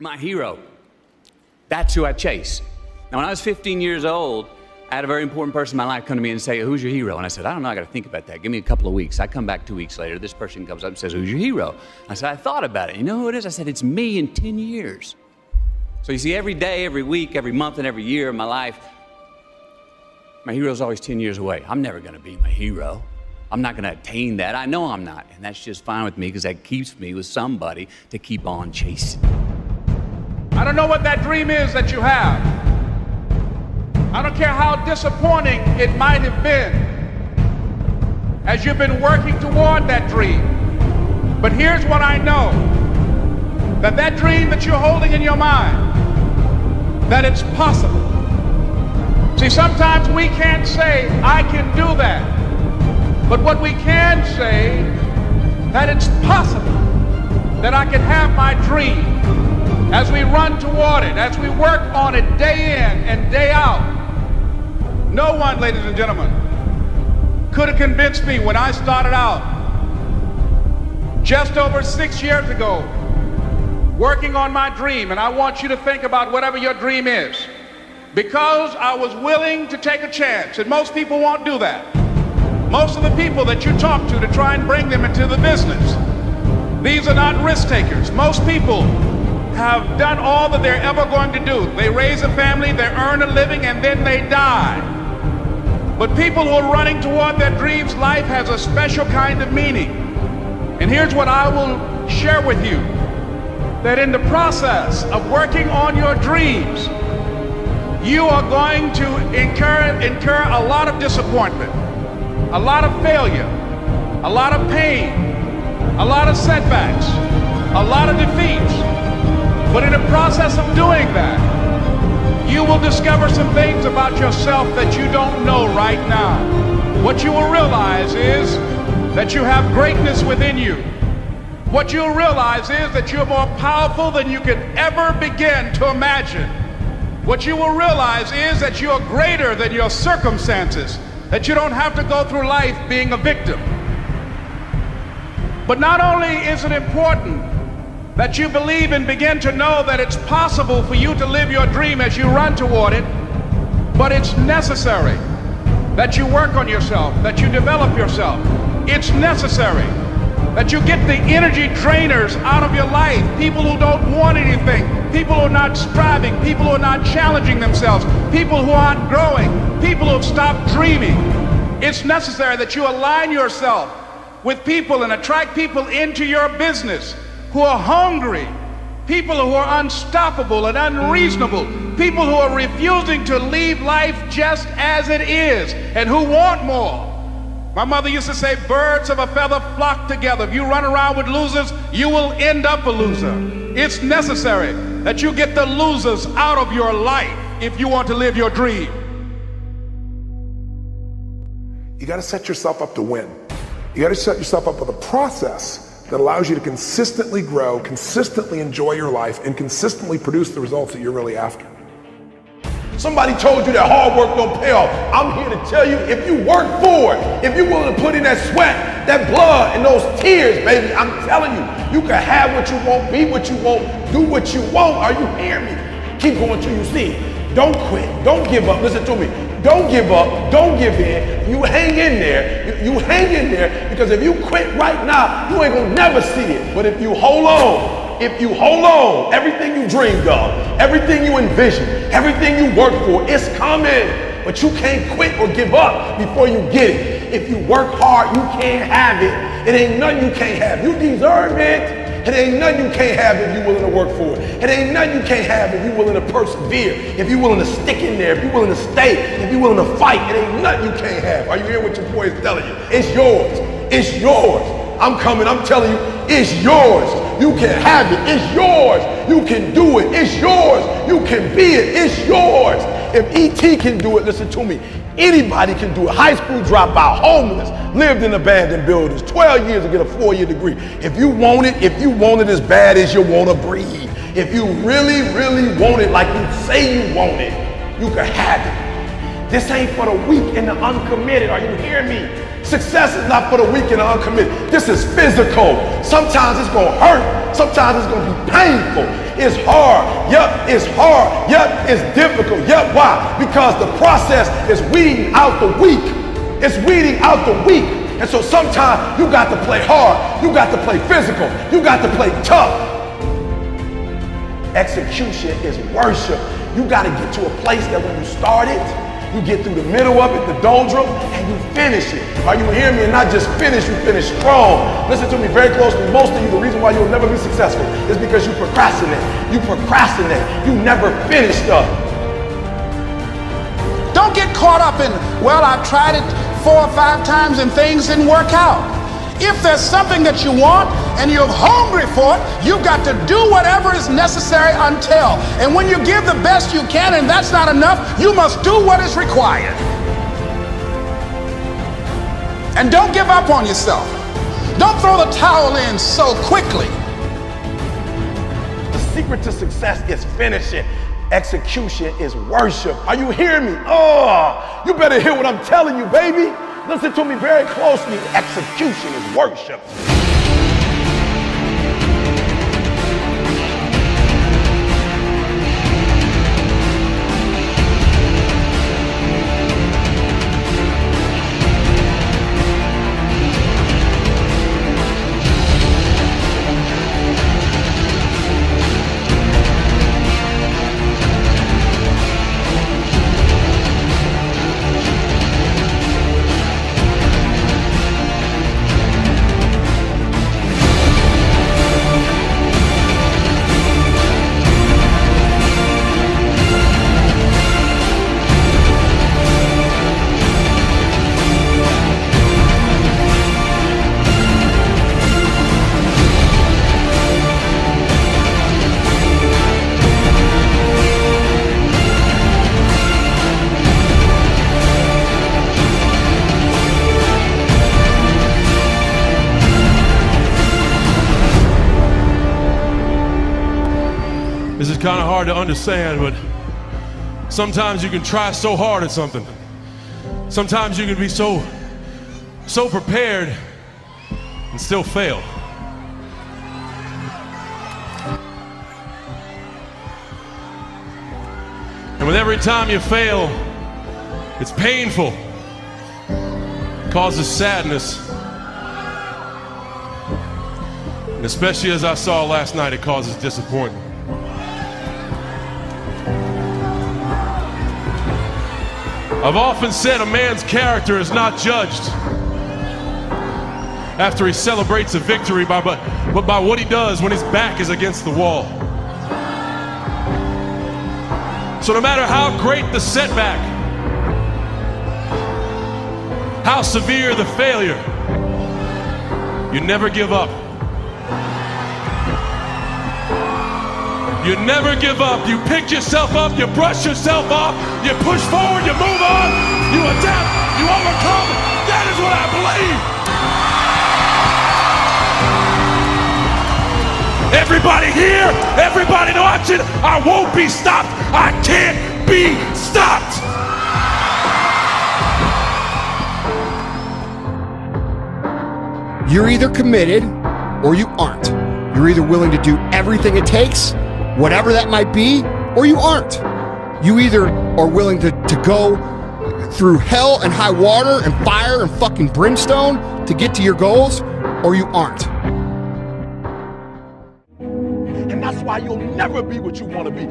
My hero. That's who I chase. Now, when I was 15 years old, I had a very important person in my life come to me and say, who's your hero? And I said, I don't know, I got to think about that. Give me a couple of weeks. I come back 2 weeks later. This person comes up and says, who's your hero? I said, I thought about it. You know who it is? I said, it's me in 10 years. So you see, every day, every week, every month, and every year of my life, my hero's always 10 years away. I'm never going to be my hero. I'm not going to attain that. I know I'm not. And that's just fine with me because that keeps me with somebody to keep on chasing. I don't know what that dream is that you have. I don't care how disappointing it might have been as you've been working toward that dream. But here's what I know, that that dream that you're holding in your mind, that it's possible. See, sometimes we can't say, I can do that. But what we can say, that it's possible that I can have my dream as we run toward it, as we work on it day in and day out. No one, ladies and gentlemen, could have convinced me when I started out just over 6 years ago working on my dream. And I want you to think about whatever your dream is, because I was willing to take a chance. And most people won't do that. Most of the people that you talk to try and bring them into the business, these are not risk takers. Most people have done all that they're ever going to do. They raise a family, they earn a living, and then they die. But people who are running toward their dreams, life has a special kind of meaning. And here's what I will share with you, that in the process of working on your dreams, you are going to incur a lot of disappointment, a lot of failure, a lot of pain, a lot of setbacks, a lot of defeats. But in the process of doing that, you will discover some things about yourself that you don't know right now. What you will realize is that you have greatness within you. What you'll realize is that you're more powerful than you could ever begin to imagine. What you will realize is that you're greater than your circumstances, that you don't have to go through life being a victim. But not only is it important that you believe and begin to know that it's possible for you to live your dream as you run toward it, but it's necessary that you work on yourself, that you develop yourself. It's necessary that you get the energy drainers out of your life, people who don't want anything, people who are not striving, people who are not challenging themselves, people who aren't growing, people who have stopped dreaming. It's necessary that you align yourself with people and attract people into your business who are hungry, people who are unstoppable and unreasonable, people who are refusing to leave life just as it is and who want more. My mother used to say, birds of a feather flock together. If you run around with losers, you will end up a loser. It's necessary that you get the losers out of your life if you want to live your dream. You got to set yourself up to win. You got to set yourself up with a process that allows you to consistently grow, consistently enjoy your life, and consistently produce the results that you're really after. Somebody told you that hard work don't pay off. I'm here to tell you, if you work for it, if you're willing to put in that sweat, that blood, and those tears, baby, I'm telling you, you can have what you want, be what you want, do what you want. Are you hearing me? Keep going till you see it. Don't quit. Don't give up. Listen to me. Don't give up. Don't give in. You hang in there. You hang in there, because if you quit right now, you ain't gonna never see it. But if you hold on, everything you dreamed of, everything you envisioned, everything you worked for, it's coming. But you can't quit or give up before you get it. If you work hard, you can't have it. It ain't nothing you can't have. You deserve it. It ain't nothing you can't have if you're willing to work for it. It ain't nothing you can't have if you're willing to persevere, if you're willing to stick in there, if you're willing to stay, if you're willing to fight. It ain't nothing you can't have. Are you hearing what your boy is telling you? It's yours. It's yours. I'm coming. I'm telling you, it's yours. You can have it. It's yours. You can do it. It's yours. You can be it. It's yours. If E.T. can do it, listen to me, anybody can do it. High school dropout, homeless, lived in abandoned buildings, 12 years to get a 4-year degree. If you want it as bad as you want to breathe, if you really, really want it like you say you want it, you can have it. This ain't for the weak and the uncommitted. Are you hearing me? Success is not for the weak and the uncommitted. This is physical. Sometimes it's gonna hurt. Sometimes it's gonna be painful. It's hard. Yep, it's hard. Yep, it's difficult. Yep, why? Because the process is weeding out the weak. It's weeding out the weak. And so sometimes you got to play hard. You got to play physical. You got to play tough. Execution is worship. You got to get to a place that when you start it, you get through the middle of it, the doldrum, and you finish it. Are you hearing me? And not just finish, you finish strong. Listen to me very closely. Most of you, the reason why you'll never be successful is because you procrastinate. You procrastinate. You never finish stuff. Don't get caught up in, well, I've tried it 4 or 5 times and things didn't work out. If there's something that you want and you're hungry for it, you've got to do whatever is necessary until. And when you give the best you can and that's not enough, you must do what is required. And don't give up on yourself. Don't throw the towel in so quickly. The secret to success is finishing. Execution is worship. Are you hearing me? Oh, you better hear what I'm telling you, baby. Listen to me very closely. Execution is worship. This is kind of hard to understand, but sometimes you can try so hard at something. Sometimes you can be so prepared and still fail. And with every time you fail, it's painful. It causes sadness. And especially as I saw last night, it causes disappointment. I've often said a man's character is not judged after he celebrates a victory, but by what he does when his back is against the wall. So no matter how great the setback, how severe the failure, you never give up. You never give up. You pick yourself up, you brush yourself off, you push forward, you move on, you adapt, you overcome. That is what I believe. Everybody here, everybody watching, I won't be stopped. I can't be stopped. You're either committed or you aren't. You're either willing to do everything it takes, whatever that might be, or you aren't. You either are willing to go through hell and high water and fire and fucking brimstone to get to your goals, or you aren't. And that's why you'll never be what you want to be.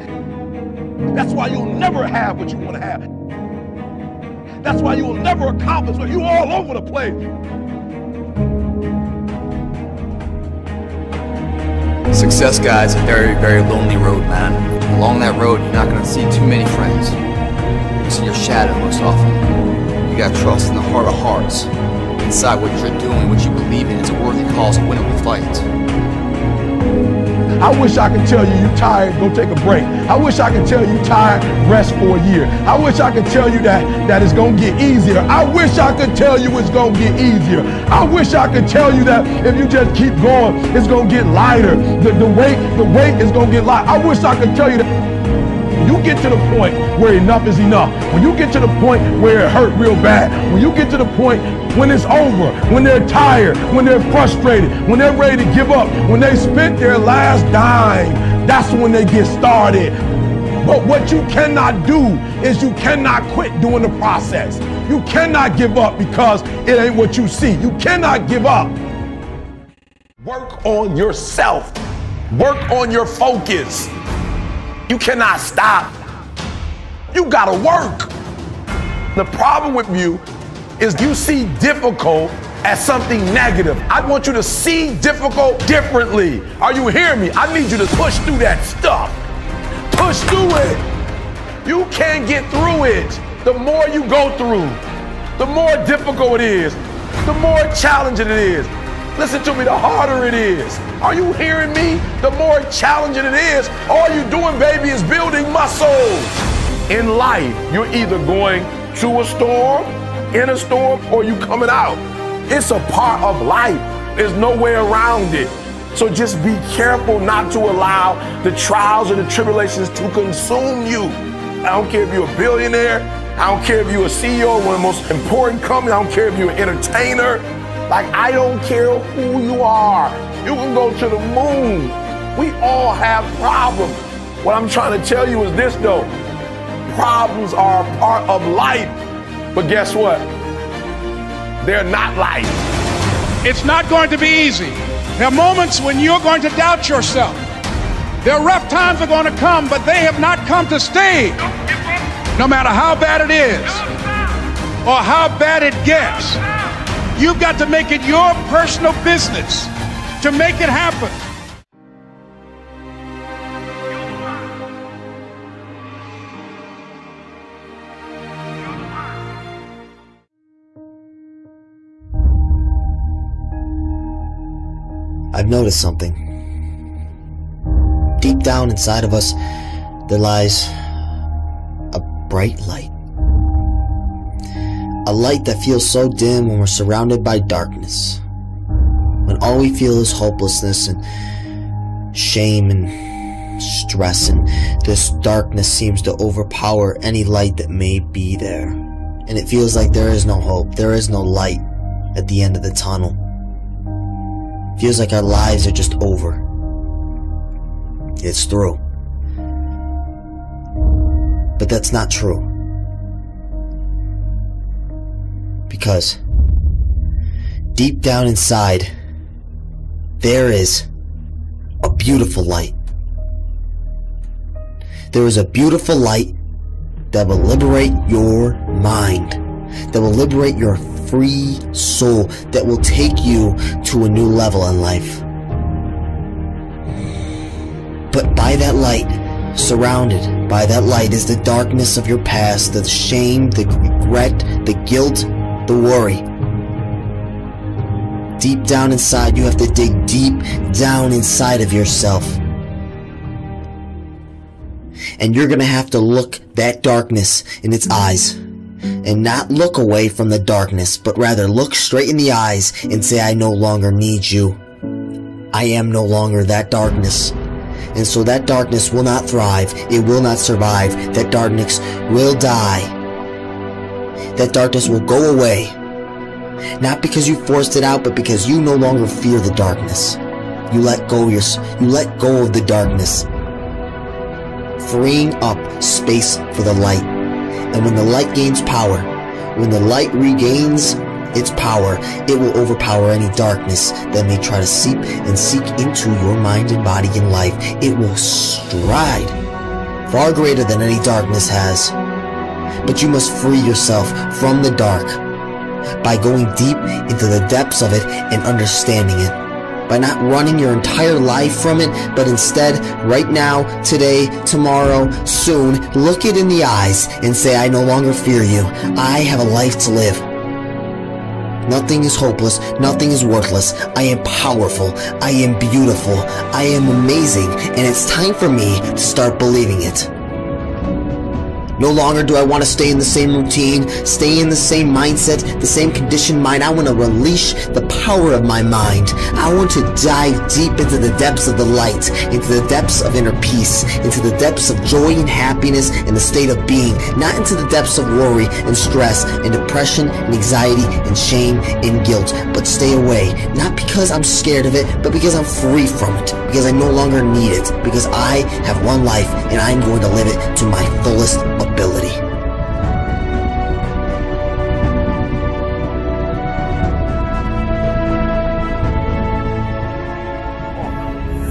That's why you'll never have what you want to have. That's why you'll never accomplish what you're all over the place. Success, guys, is a very, very lonely road, man. Along that road, you're not going to see too many friends. You see your shadow most often. You got to trust in the heart of hearts. Inside what you're doing, what you believe in, is a worthy cause, a winnable fight. I wish I could tell you you're tired, go take a break. I wish I could tell you tired, rest for a year. I wish I could tell you that it's going to get easier. I wish I could tell you it's going to get easier. I wish I could tell you that if you just keep going, it's going to get lighter. The weight is going to get light. I wish I could tell you that. When you get to the point where enough is enough, when you get to the point where it hurt real bad, when you get to the point when it's over, when they're tired, when they're frustrated, when they're ready to give up, when they spent their last dime, that's when they get started. But what you cannot do is you cannot quit doing the process. You cannot give up because it ain't what you see. You cannot give up. Work on yourself. Work on your focus. You cannot stop. You gotta work. The problem with you is you see difficult as something negative. I want you to see difficult differently. Are you hearing me? I need you to push through that stuff. Push through it. You can't get through it. The more you go through, the more difficult it is, the more challenging it is. Listen to me, the harder it is. Are you hearing me? The more challenging it is. All you're doing, baby, is building muscles. In life, you're either going to a storm, in a storm, or you coming out. It's a part of life. There's no way around it. So just be careful not to allow the trials and the tribulations to consume you. I don't care if you're a billionaire. I don't care if you're a CEO of one of the most important companies. I don't care if you're an entertainer. Like, I don't care who you are. You can go to the moon. We all have problems. What I'm trying to tell you is this, though. Problems are a part of life. But guess what? They're not life. It's not going to be easy. There are moments when you're going to doubt yourself. There are rough times are going to come, but they have not come to stay. No matter how bad it is or how bad it gets, you've got to make it your personal business to make it happen. I've noticed something. Deep down inside of us, there lies a bright light. A light that feels so dim when we're surrounded by darkness. When all we feel is hopelessness and shame and stress, and this darkness seems to overpower any light that may be there. And it feels like there is no hope, there is no light at the end of the tunnel. Feels like our lives are just over. It's through. But that's not true. Because deep down inside, there is a beautiful light. There is a beautiful light that will liberate your mind, that will liberate your free soul, that will take you to a new level in life. But by that light, surrounded by that light, is the darkness of your past, the shame, the regret, the guilt, the worry. Deep down inside, you have to dig deep down inside of yourself. And you're gonna have to look that darkness in its eyes. And not look away from the darkness, but rather look straight in the eyes and say, I no longer need you. I am no longer that darkness. And so that darkness will not thrive. It will not survive. That darkness will die. That darkness will go away. Not because you forced it out, but because you no longer fear the darkness. You let go of the darkness, freeing up space for the light. And when the light gains power, when the light regains its power, it will overpower any darkness that may try to seep and seek into your mind and body and life. It will stride far greater than any darkness has. But you must free yourself from the dark by going deep into the depths of it and understanding it. By not running your entire life from it, but instead, right now, today, tomorrow, soon, look it in the eyes and say, I no longer fear you. I have a life to live. Nothing is hopeless. Nothing is worthless. I am powerful. I am beautiful. I am amazing. And it's time for me to start believing it. No longer do I want to stay in the same routine, stay in the same mindset, the same conditioned mind. I want to release the power of my mind. I want to dive deep into the depths of the light, into the depths of inner peace, into the depths of joy and happiness and the state of being, not into the depths of worry and stress and depression and anxiety and shame and guilt, but stay away, not because I'm scared of it, but because I'm free from it, because I no longer need it, because I have one life and I'm going to live it to my fullest ability.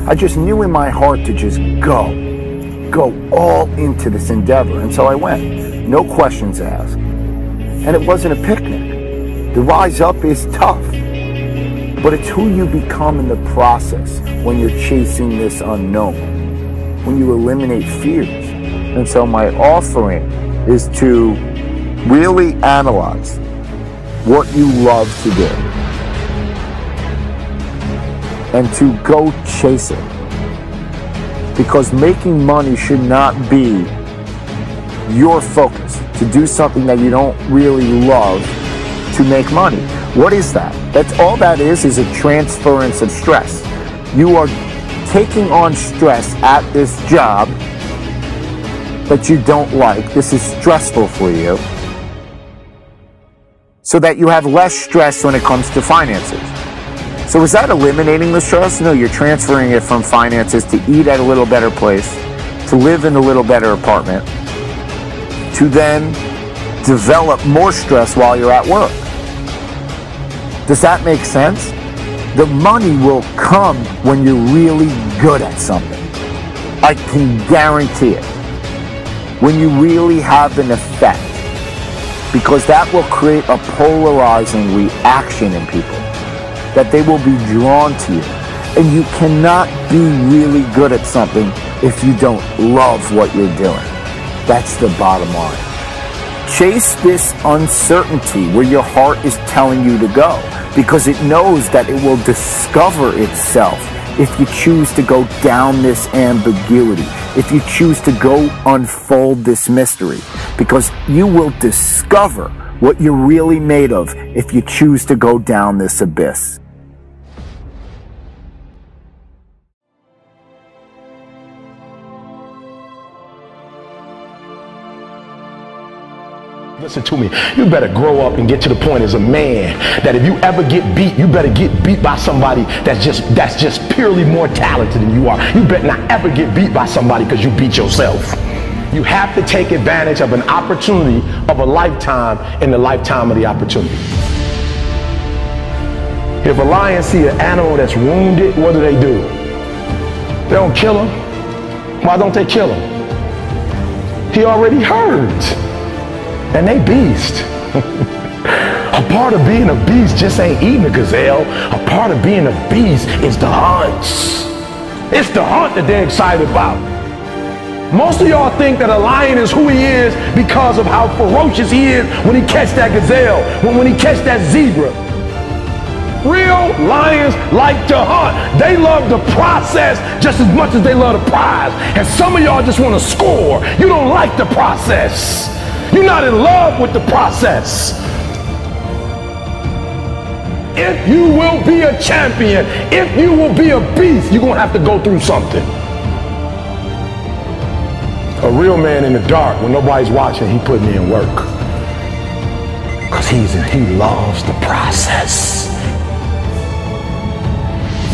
I just knew in my heart to just go all into this endeavor, and so I went, no questions asked. And it wasn't a picnic. The rise up is tough, but it's who you become in the process when you're chasing this unknown, when you eliminate fears. And so my offering is to really analyze what you love to do and to go chase it. Because making money should not be your focus, to do something that you don't really love to make money. What is that? That's all that is a transference of stress. You are taking on stress at this job that you don't like. This is stressful for you, so that you have less stress when it comes to finances. So is that eliminating the stress? No, you're transferring it from finances to eat at a little better place, to live in a little better apartment, to then develop more stress while you're at work. Does that make sense? The money will come when you're really good at something. I can guarantee it. When you really have an effect, because that will create a polarizing reaction in people, that they will be drawn to you. And you cannot be really good at something if you don't love what you're doing. That's the bottom line. Chase this uncertainty where your heart is telling you to go, because it knows that it will discover itself if you choose to go down this ambiguity, if you choose to go unfold this mystery, because you will discover what you're really made of if you choose to go down this abyss. Listen to me. You better grow up and get to the point as a man that if you ever get beat, you better get beat by somebody that's just purely more talented than you are. You better not ever get beat by somebody because you beat yourself. You have to take advantage of an opportunity of a lifetime in the lifetime of the opportunity. If a lion see an animal that's wounded, what do? They don't kill him. Why don't they kill him? He already hurt. And they beast. A part of being a beast just ain't eating a gazelle. A part of being a beast is the hunts. It's the hunt that they're excited about. Most of y'all think that a lion is who he is because of how ferocious he is when he catch that gazelle, when he catch that zebra. Real lions like to hunt. They love the process just as much as they love the prize. And some of y'all just want to score. You don't like the process. You're not in love with the process. If you will be a champion, if you will be a beast, you're going to have to go through something. A real man in the dark, when nobody's watching, he putting in work. Because he loves the process.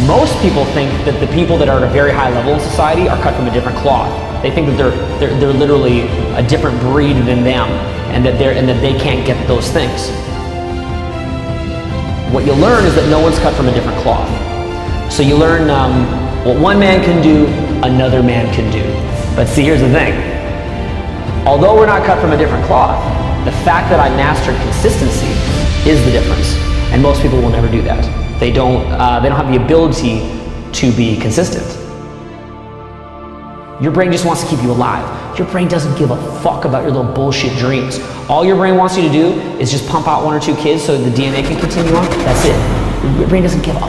Most people think that the people that are at a very high level in society are cut from a different cloth. They think that they're literally a different breed than them, and that they can't get those things. What you learn is that no one's cut from a different cloth. So you learn what one man can do, another man can do. But see, here's the thing. Although we're not cut from a different cloth, the fact that I mastered consistency is the difference. And most people will never do that. They don't have the ability to be consistent. Your brain just wants to keep you alive. Your brain doesn't give a fuck about your little bullshit dreams. All your brain wants you to do is just pump out 1 or 2 kids so the DNA can continue on. That's it. Your brain doesn't give a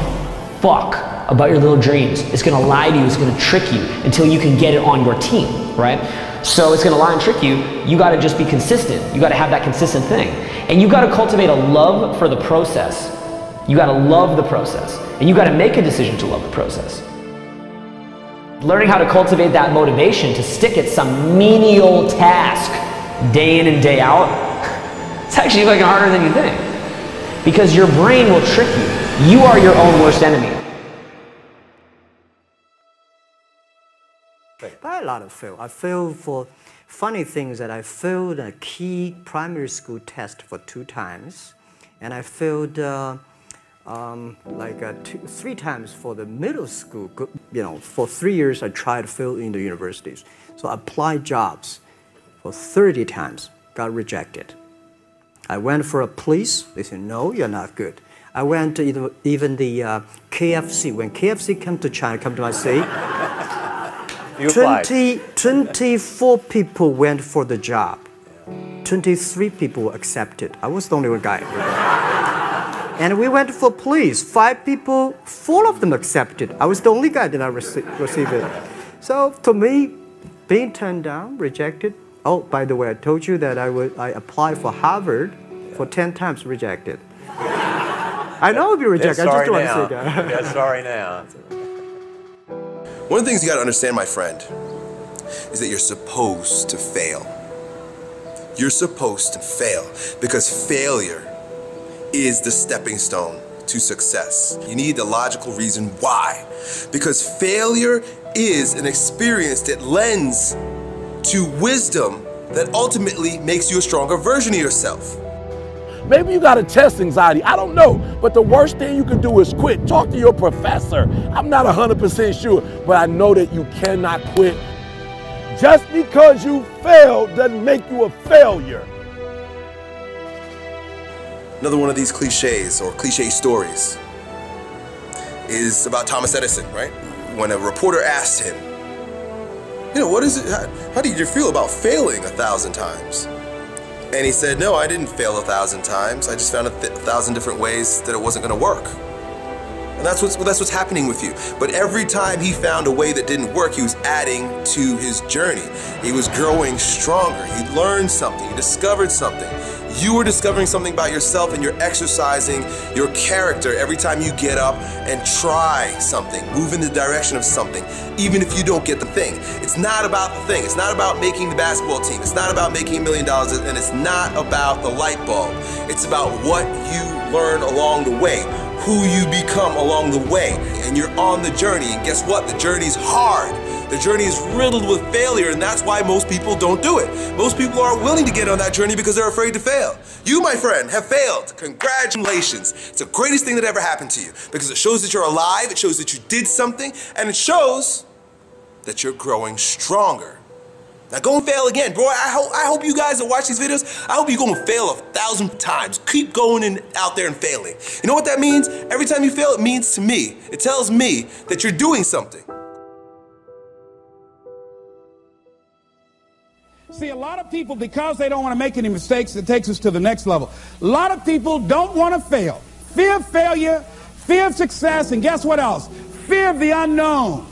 fuck about your little dreams. It's gonna lie to you, it's gonna trick you until you can get it on your team. right? So it's gonna lie and trick you. You gotta just be consistent. You gotta have that consistent thing. And you gotta cultivate a love for the process. You gotta love the process. And you gotta make a decision to love the process. Learning how to cultivate that motivation to stick at some menial task day in and day out, it's actually fucking harder than you think. Because your brain will trick you. You are your own worst enemy. By a lot of fail. I failed for funny things that I failed a key primary school test for 2 times. And I failed 3 times for the middle school. You know, for 3 years I tried to fail in the universities. So I applied jobs for 30 times, got rejected. I went for a police, they said, no, you're not good. I went to even the KFC. When KFC came to China, come to my city, 24 people went for the job. 23 people were accepted. I was the only one guy. And we went for police. 5 people, 4 of them accepted. I was the only guy that I received it. So to me, being turned down, rejected. Oh, by the way, I told you that I applied for Harvard for 10 times, rejected. I know I'll be rejected. I just don't want to say that. Yeah, sorry now. One of the things you got to understand, my friend, is that you're supposed to fail. You're supposed to fail because failure is the stepping stone to success. You need the logical reason why. Because failure is an experience that lends to wisdom that ultimately makes you a stronger version of yourself. Maybe you got a test anxiety, I don't know. But the worst thing you can do is quit. Talk to your professor. I'm not 100% sure, but I know that you cannot quit. Just because you failed doesn't make you a failure. Another one of these cliches or cliche stories is about Thomas Edison, right? When a reporter asked him, you know, what is it, how did you feel about failing 1,000 times? And he said, no, I didn't fail 1,000 times. I just found 1,000 different ways that it wasn't gonna work. And that's what's happening with you. But every time he found a way that didn't work, he was adding to his journey. He was growing stronger. He learned something, he discovered something. You are discovering something about yourself and you're exercising your character every time you get up and try something, move in the direction of something, even if you don't get the thing. It's not about the thing. It's not about making the basketball team. It's not about making $1 million, and it's not about the light bulb. It's about what you learn along the way, who you become along the way, and you're on the journey. And guess what? The journey's hard. The journey is riddled with failure, and that's why most people don't do it. Most people aren't willing to get on that journey because they're afraid to fail. You, my friend, have failed. Congratulations. It's the greatest thing that ever happened to you because it shows that you're alive, it shows that you did something, and it shows that you're growing stronger. Now go and fail again, bro. I hope you guys that watch these videos, I hope you go and fail 1,000 times. Keep going out there and failing. You know what that means? Every time you fail, it means to me, it tells me that you're doing something. See, a lot of people, because they don't want to make any mistakes, it takes us to the next level. A lot of people don't want to fail. Fear of failure, fear of success, and guess what else? Fear of the unknown.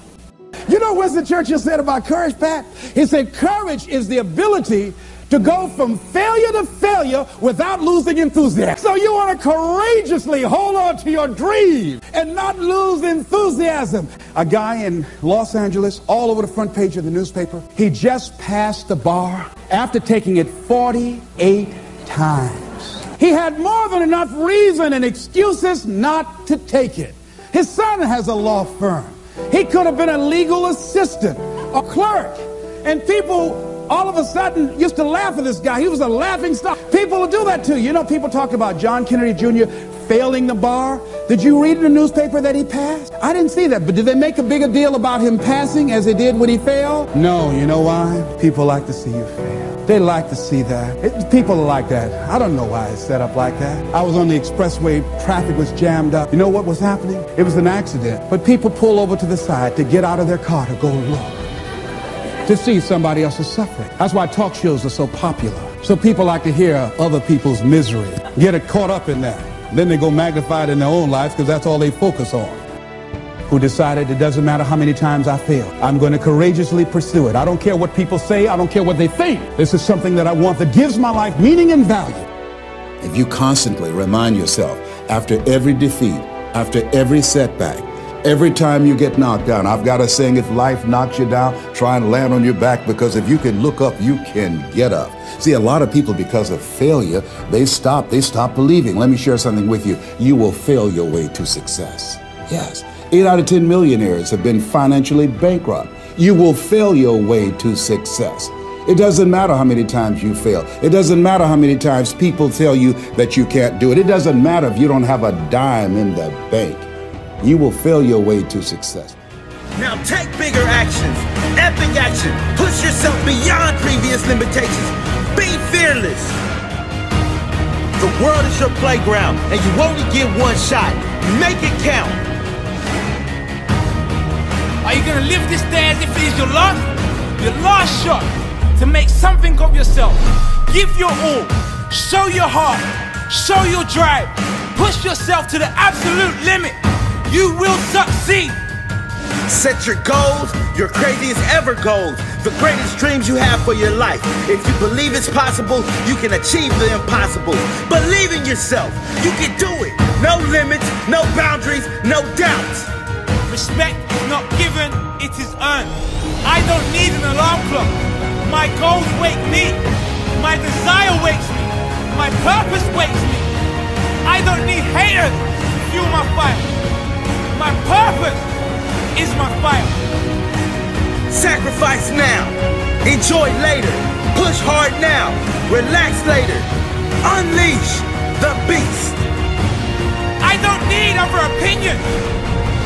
You know what Winston Churchill said about courage, Pat? He said, courage is the ability to go from failure to failure without losing enthusiasm. So you want to courageously hold on to your dream and not lose enthusiasm. A guy in Los Angeles, all over the front page of the newspaper, he just passed the bar after taking it 48 times. He had more than enough reason and excuses not to take it. His son has a law firm. He could have been a legal assistant, a clerk, and people all of a sudden used to laugh at this guy. He was a laughing stock. People will do that to you. You know, people talk about John Kennedy Jr. failing the bar. Did you read in the newspaper that he passed? I didn't see that, but did they make a bigger deal about him passing as they did when he failed? No, you know why? People like to see you fail. They like to see that. People are like that. I don't know why it's set up like that. I was on the expressway, traffic was jammed up. You know what was happening? It was an accident. But people pull over to the side to get out of their car to go look, to see somebody else's suffering. That's why talk shows are so popular. So people like to hear other people's misery, get it caught up in that. Then they go magnify it in their own lives because that's all they focus on. who decided it doesn't matter how many times I fail. I'm going to courageously pursue it. I don't care what people say. I don't care what they think. This is something that I want that gives my life meaning and value. If you constantly remind yourself after every defeat, after every setback, every time you get knocked down, I've got a saying, if life knocks you down, try and land on your back, because if you can look up, you can get up. See, a lot of people, because of failure, they stop believing. Let me share something with you. You will fail your way to success. Yes. 8 out of 10 millionaires have been financially bankrupt. You will fail your way to success. It doesn't matter how many times you fail. It doesn't matter how many times people tell you that you can't do it. It doesn't matter if you don't have a dime in the bank. You will fail your way to success. Now take bigger actions, epic action. Push yourself beyond previous limitations. Be fearless. The world is your playground, and you only get one shot. Make it count. Are you gonna live this day as if it is your last shot to make something of yourself? Give your all, show your heart, show your drive, push yourself to the absolute limit. You will succeed. Set your goals, your craziest ever goals, the greatest dreams you have for your life. If you believe it's possible, you can achieve the impossible. Believe in yourself, you can do it. No limits, no boundaries, no doubts. Respect is not given, it is earned. I don't need an alarm clock. My goals wake me. My desire wakes me. My purpose wakes me. I don't need haters to fuel my fire. My purpose is my fire. Sacrifice now. Enjoy later. Push hard now. Relax later. Unleash the beast. I don't need other opinions.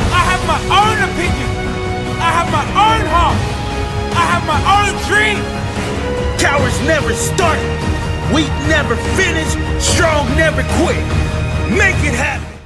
I have my own opinion. I have my own heart. I have my own dream. Cowards never start. Weak never finish. Strong never quit. Make it happen.